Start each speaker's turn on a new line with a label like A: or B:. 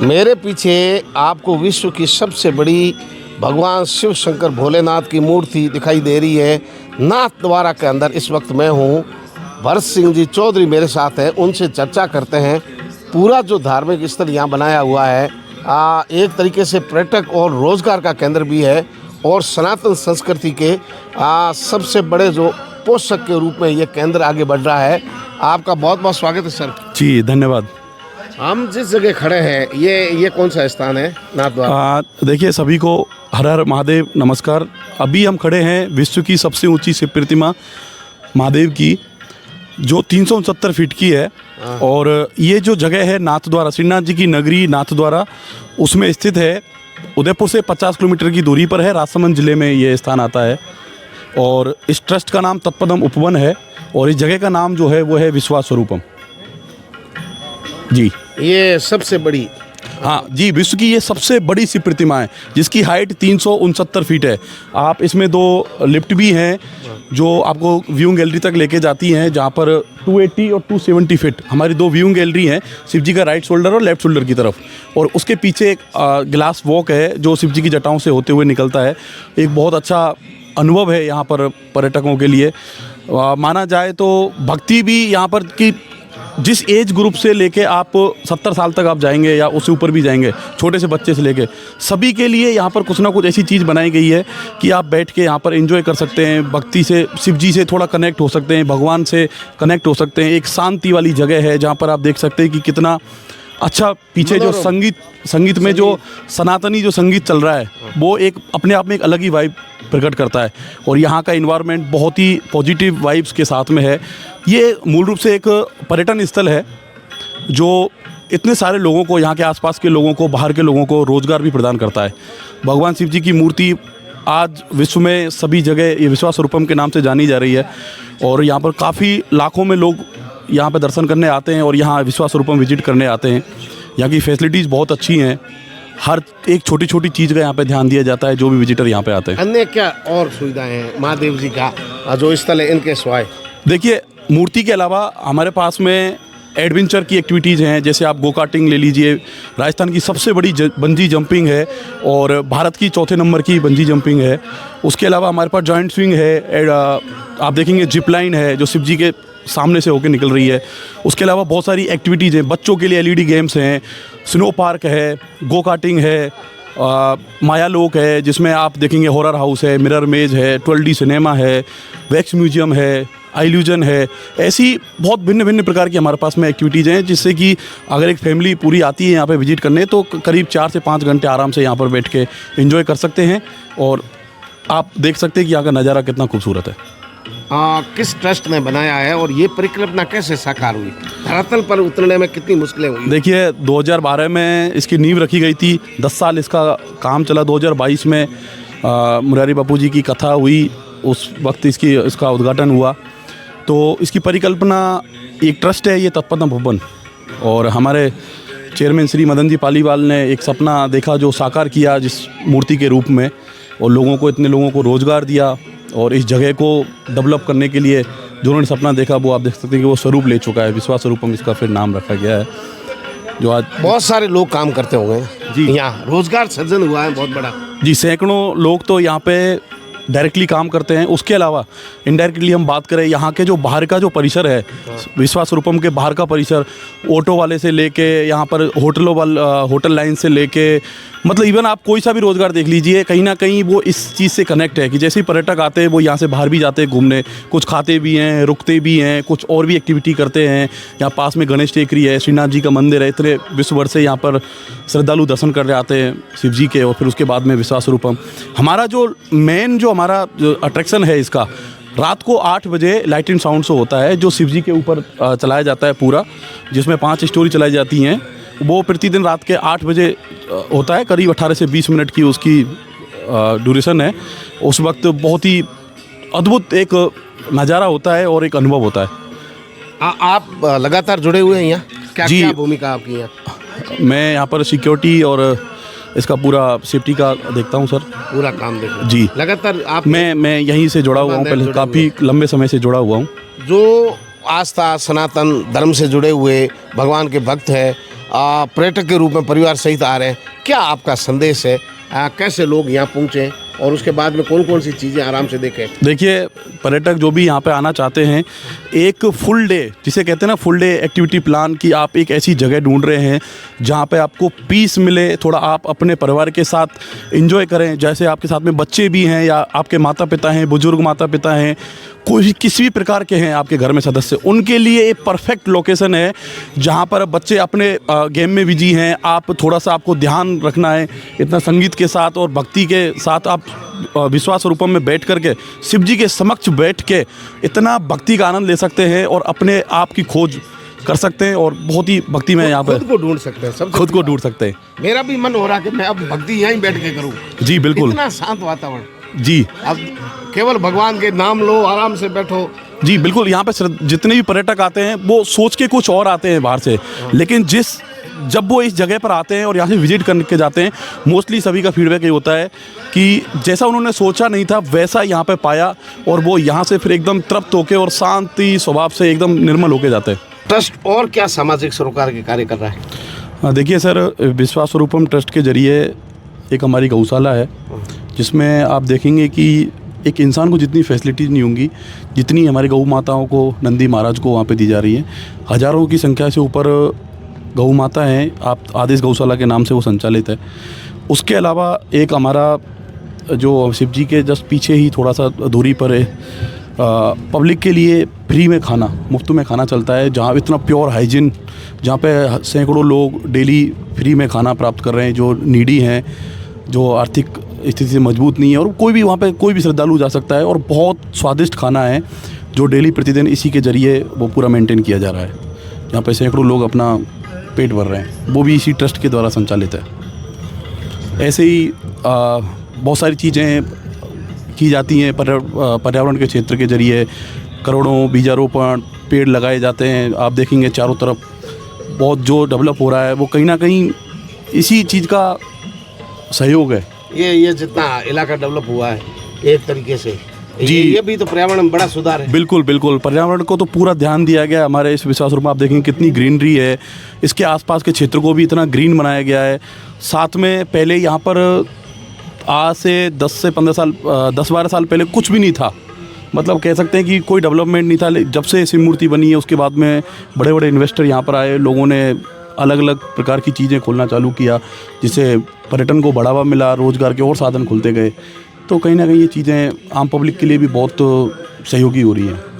A: मेरे पीछे आपको विश्व की सबसे बड़ी भगवान शिव शंकर भोलेनाथ की मूर्ति दिखाई दे रही है नाथ द्वारा के अंदर। इस वक्त मैं हूँ, भरत सिंह जी चौधरी मेरे साथ हैं, उनसे चर्चा करते हैं। पूरा जो धार्मिक स्थल यहाँ बनाया हुआ है एक तरीके से पर्यटक और रोज़गार का केंद्र भी है और सनातन संस्कृति के सबसे बड़े जो पोषक के रूप में ये केंद्र आगे बढ़ रहा है। आपका बहुत बहुत स्वागत है सर।
B: जी धन्यवाद।
A: हम जिस जगह खड़े हैं ये कौन सा स्थान है नाथ द्वार?
B: देखिए, सभी को हर हर महादेव नमस्कार। अभी हम खड़े हैं विश्व की सबसे ऊंची शिव प्रतिमा महादेव की, जो 369 फीट की है। और ये जो जगह है नाथ द्वारा, श्रीनाथ जी की नगरी नाथ द्वारा, उसमें स्थित है। उदयपुर से 50 किलोमीटर की दूरी पर है, राजसमंद जिले में ये स्थान आता है। और इस ट्रस्ट का नाम तत्पदम उपवन है और इस जगह का नाम जो है वो है विश्वास स्वरूपम। जी,
A: ये सबसे बड़ी,
B: हाँ जी, विश्व की ये सबसे बड़ी शिव प्रतिमा है जिसकी हाइट 369 फीट है। आप इसमें 2 लिफ्ट भी हैं जो आपको व्यूइंग गैलरी तक लेके जाती हैं, जहाँ पर 280 और 270 फीट हमारी 2 व्यूइंग गैलरी हैं, शिव जी का राइट शोल्डर और लेफ्ट शोल्डर की तरफ। और उसके पीछे एक ग्लास वॉक है जो शिव जी की जटाओं से होते हुए निकलता है। एक बहुत अच्छा अनुभव है यहाँ पर पर्यटकों के लिए। माना जाए तो भक्ति भी यहाँ पर की जिस एज ग्रुप से लेके आप 70 साल तक आप जाएंगे या उससे ऊपर भी जाएंगे, छोटे से बच्चे से लेके सभी के लिए यहाँ पर कुछ ना कुछ ऐसी चीज़ बनाई गई है कि आप बैठ के यहाँ पर एंजॉय कर सकते हैं, भक्ति से शिव जी से थोड़ा कनेक्ट हो सकते हैं, भगवान से कनेक्ट हो सकते हैं। एक शांति वाली जगह है जहाँ पर आप देख सकते हैं कि कितना अच्छा पीछे जो संगीत में जो सनातनी जो संगीत चल रहा है वो एक अपने आप में एक अलग ही वाइब प्रकट करता है। और यहाँ का इन्वायरमेंट बहुत ही पॉजिटिव वाइब्स के साथ में है। ये मूल रूप से एक पर्यटन स्थल है जो इतने सारे लोगों को, यहाँ के आसपास के लोगों को, बाहर के लोगों को रोज़गार भी प्रदान करता है। भगवान शिव जी की मूर्ति आज विश्व में सभी जगह ये विश्वास स्वरूपम के नाम से जानी जा रही है और यहाँ पर काफ़ी लाखों में लोग यहाँ पे दर्शन करने आते हैं और यहाँ विश्वास स्वरूपम विजिट करने आते हैं। यहाँ की फैसिलिटीज़ बहुत अच्छी हैं, हर एक छोटी छोटी चीज़ का यहाँ पे ध्यान दिया जाता है जो भी विजिटर यहाँ पे आते हैं।
A: अन्य क्या और सुविधाएं हैं महादेव जी का जो स्थल है इनके सिवाय?
B: देखिए, मूर्ति के अलावा हमारे पास में एडवेंचर की एक्टिविटीज़ हैं, जैसे आप गो कार्टिंग ले लीजिए, राजस्थान की सबसे बड़ी बंजी जंपिंग है और भारत की 4थे नंबर की बंजी जंपिंग है। उसके अलावा हमारे पास जॉइंट स्विंग है, आप देखेंगे जिप लाइन है जो शिव जी के सामने से होकर निकल रही है। उसके अलावा बहुत सारी एक्टिविटीज़ हैं, बच्चों के लिए एलईडी गेम्स हैं, स्नो पार्क है, गो कार्टिंग है, मायालोक है जिसमें आप देखेंगे हॉरर हाउस है, मिरर मेज है, 12D सिनेमा है, वैक्स म्यूजियम है, आइल्यूजन है। ऐसी बहुत भिन्न भिन्न प्रकार की हमारे पास में एक्टिविटीज़ हैं जिससे कि अगर एक फैमिली पूरी आती है यहाँ पे विजिट करने तो करीब 4 से 5 घंटे आराम से यहाँ पर बैठ के एंजॉय कर सकते हैं। और आप देख सकते हैं कि यहाँ का नज़ारा कितना खूबसूरत है।
A: किस ट्रस्ट ने बनाया है और ये परिकल्पना कैसे साकार हुई? धरातल पर उतरने में कितनी मुश्किलें हुई?
B: देखिए, 2012 में इसकी नींव रखी गई थी, 10 साल इसका काम चला। 2022 में मुरारी बापू जी की कथा हुई, उस वक्त इसका उद्घाटन हुआ। तो इसकी परिकल्पना एक ट्रस्ट है, ये तत्पदम भवन, और हमारे चेयरमैन श्री मदन जी पालीवाल ने एक सपना देखा जो साकार किया जिस मूर्ति के रूप में, और इतने लोगों को रोज़गार दिया। और इस जगह को डेवलप करने के लिए जो उन्होंने सपना देखा वो आप देख सकते हैं कि वो स्वरूप ले चुका है। विश्वास स्वरूपम इसका फिर नाम रखा गया है, जो आज
A: बहुत सारे लोग काम करते होंगे जी, यहाँ रोज़गार सृजन हुआ है बहुत बड़ा।
B: जी, सैकड़ों लोग तो यहाँ पे डायरेक्टली काम करते हैं। उसके अलावा इनडायरेक्टली हम बात करें, यहाँ के जो बाहर का जो परिसर है, विश्वास स्वरूपम के बाहर का परिसर, ऑटो वाले से लेके यहाँ पर होटल लाइन से लेके, मतलब इवन आप कोई सा भी रोज़गार देख लीजिए, कहीं ना कहीं वो इस चीज़ से कनेक्ट है कि जैसे ही पर्यटक आते हैं वो यहाँ से बाहर भी जाते हैं घूमने, कुछ खाते भी हैं, रुकते भी हैं, कुछ और भी एक्टिविटी करते हैं। यहाँ पास में गणेश टेकरी है, श्रीनाथ जी का मंदिर है, इतने विश्व भर से यहाँ पर श्रद्धालु दर्शन करने आते हैं शिव जी के। और फिर उसके बाद में विश्वास स्वरूपम हमारा जो मेन जो हमारा जो अट्रैक्शन है इसका, रात को 8 बजे लाइट एंड साउंड शो होता है जो शिव जी के ऊपर चलाया जाता है पूरा, जिसमें 5 स्टोरी चलाई जाती हैं। वो प्रतिदिन रात के 8 बजे होता है, करीब 18 से 20 मिनट की उसकी ड्यूरेशन है। उस वक्त बहुत ही अद्भुत एक नज़ारा होता है और एक अनुभव होता है।
A: आप लगातार जुड़े हुए हैं यहाँ? क्या भूमिका आपकी यहाँ?
B: मैं यहाँ पर सिक्योरिटी और इसका पूरा सेफ्टी का देखता हूँ सर,
A: पूरा काम देखता
B: जी।
A: लगातार आप? मैं
B: यहीं से जुड़ा हुआ हूँ, पहले काफ़ी लंबे समय से जुड़ा हुआ हूँ।
A: जो आस्था सनातन धर्म से जुड़े हुए भगवान के भक्त है, पर्यटक के रूप में परिवार सहित आ रहे हैं, क्या आपका संदेश है? कैसे लोग यहाँ पहुँचें और उसके बाद में कौन कौन सी चीज़ें आराम से देखें?
B: देखिए, पर्यटक जो भी यहाँ पे आना चाहते हैं, एक फुल डे जिसे कहते हैं ना, फुल डे एक्टिविटी प्लान, कि आप एक ऐसी जगह ढूंढ रहे हैं जहाँ पे आपको पीस मिले, थोड़ा आप अपने परिवार के साथ एंजॉय करें, जैसे आपके साथ में बच्चे भी हैं या आपके माता पिता हैं, बुजुर्ग माता पिता हैं, कोई भी किसी भी प्रकार के हैं आपके घर में सदस्य, उनके लिए एक परफेक्ट लोकेशन है जहाँ पर बच्चे अपने गेम में बिजी हैं। आप थोड़ा सा, आपको ध्यान रखना है, इतना संगीत के साथ और भक्ति के साथ आप विश्वास रूपम में बैठ करके शिव जी के समक्ष बैठ के इतना भक्ति का आनंद ले सकते हैं और अपने आप की खोज कर सकते हैं और बहुत ही भक्ति में यहाँ पर
A: खुद को ढूंढ सकते हैं, सब
B: खुद को ढूंढ सकते हैं।
A: मेरा भी मन हो रहा है कि मैं अब भक्ति यहीं बैठ के करूँ।
B: जी बिल्कुल।
A: इतना शांत वातावरण।
B: जी,
A: अब केवल भगवान के नाम लो, आराम से बैठो।
B: जी बिल्कुल। यहाँ पे जितने भी पर्यटक आते हैं वो सोच के कुछ और आते हैं बाहर से, लेकिन जब वो इस जगह पर आते हैं और यहाँ से विजिट करके जाते हैं, मोस्टली सभी का फीडबैक ये होता है कि जैसा उन्होंने सोचा नहीं था वैसा यहाँ पे पाया और वो यहाँ से फिर एकदम तृप्त होके और शांति स्वभाव से एकदम निर्मल होके जाते हैं।
A: ट्रस्ट और क्या सामाजिक सरोकार के कार्य कर रहा है?
B: देखिए सर, विश्वास स्वरूपम ट्रस्ट के जरिए एक हमारी गौशाला है जिसमें आप देखेंगे कि एक इंसान को जितनी फैसिलिटीज़ नहीं होंगी जितनी हमारी गौ माताओं को, नंदी महाराज को वहाँ पे दी जा रही है। हज़ारों की संख्या से ऊपर गौ माता हैं, आप आदेश गौशाला के नाम से वो संचालित है। उसके अलावा एक हमारा जो शिव जी के जस्ट पीछे ही थोड़ा सा दूरी पर है, पब्लिक के लिए फ्री में खाना, मुफ्त में खाना चलता है, जहाँ इतना प्योर हाइजीन, जहाँ पे सैकड़ों लोग डेली फ्री में खाना प्राप्त कर रहे हैं, जो नीडी हैं, जो आर्थिक स्थिति से मजबूत नहीं है, और कोई भी वहाँ पे कोई भी श्रद्धालु जा सकता है। और बहुत स्वादिष्ट खाना है जो डेली प्रतिदिन इसी के ज़रिए वो पूरा मेंटेन किया जा रहा है। यहाँ पे सैकड़ों लोग अपना पेट भर रहे हैं, वो भी इसी ट्रस्ट के द्वारा संचालित है। ऐसे ही बहुत सारी चीज़ें की जाती हैं पर्यावरण के क्षेत्र के जरिए। करोड़ों बीजारोपण पेड़ लगाए जाते हैं। आप देखेंगे चारों तरफ बहुत जो डेवलप हो रहा है वो कहीं ना कहीं इसी चीज़ का सहयोग है।
A: ये जितना इलाका डेवलप हुआ है एक तरीके से,
B: जी,
A: ये भी तो पर्यावरण में बड़ा सुधार है।
B: बिल्कुल बिल्कुल, पर्यावरण को तो पूरा ध्यान दिया गया हमारे इस विश्वास रूप में। आप देखेंगे कितनी ग्रीनरी है, इसके आसपास के क्षेत्र को भी इतना ग्रीन बनाया गया है। साथ में पहले यहाँ पर आज से 10-12 साल पहले कुछ भी नहीं था, मतलब कह सकते हैं कि कोई डेवलपमेंट नहीं था। जब से शिव मूर्ति बनी है उसके बाद में बड़े बड़े इन्वेस्टर यहाँ पर आए, लोगों ने अलग अलग प्रकार की चीज़ें खोलना चालू किया, जिससे पर्यटन को बढ़ावा मिला, रोज़गार के और साधन खुलते गए। तो कहीं ना कहीं ये चीज़ें आम पब्लिक के लिए भी बहुत सहयोगी हो रही हैं।